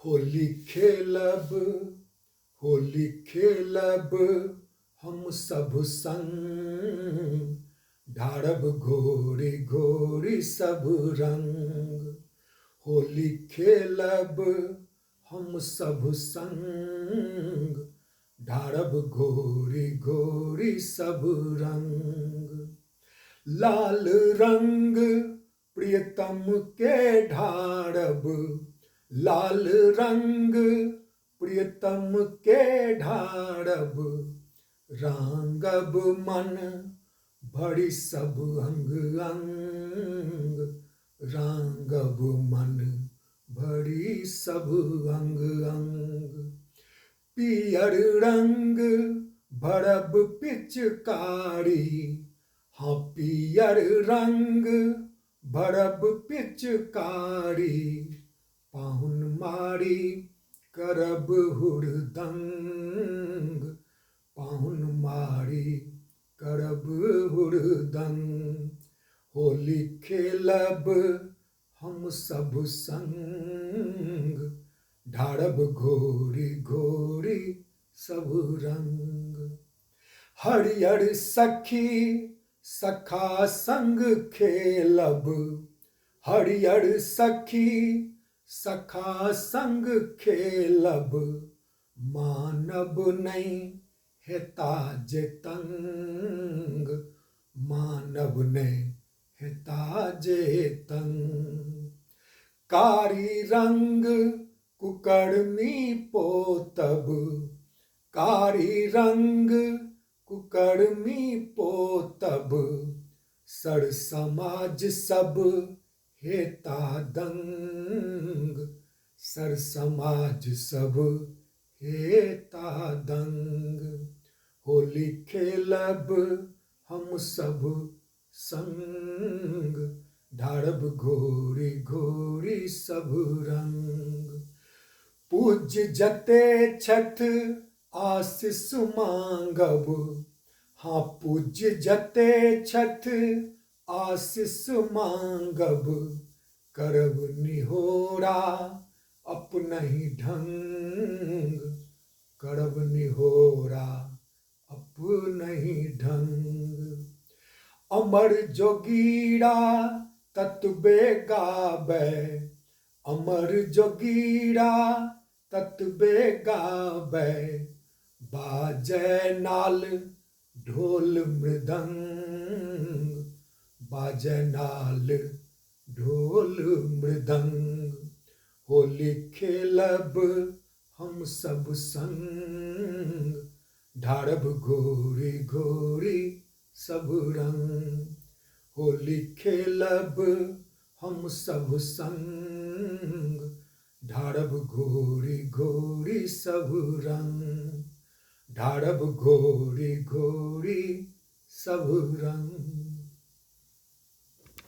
होली खेलब होली खेलब हम सब संग, ढारब घोरी घोरी सब रंग। होली खेलब हम सब संग, ढारब घोरी घोरी सब रंग। लाल रंग प्रियतम के ढारब, लाल रंग प्रियतम के ढारब। रांगब मन भरी सब अंग अंग, रांगब मन भरी सब अंग अंग। पियर रंग भरब पिचकारी, हाँ पियर रंग भरब पिचकारी। पाहुन मारी करब हुड़दंग, पाहुन मारी करब हुड़दंग। होली खेलब हम सब संग, ढारब घोरी घोरी सब रंग। हरियर सखी सखा संग खेलब, हरियर सखी सखा संग खेलब। मानब नहीं हेता जे तंग, मानब नहीं हेता जे तंग। कारी रंग कुकर्मी पोतब, कारी रंग कुकर्मी पोतब। सर समाज सब हेता दंग, सर समाज सब हेता दंग। होली खेलब हम सब संग, ढारब घोरी घोरी सब रंग। पूज्य जते छठ आशीष मांगब, हाँ पूज्य जते छठ आशीष मांगब। करब निहोरा अपनहि ढंग, करब निहोरा अपनहि ढंग। अमर जोगीरा ततबे गाबै, अमर जोगीरा ततबे गाबै। बाजै नाल ढोल मृदंग, बाजै नाल ढोल मृदंग। होली खेलब हम सब संग, ढारब घोरी घोरी सब रंग। होली खेलब हम सब संग, ढारब घोरी घोरी सब रंग, ढारब घोरी घोरी सब रंग।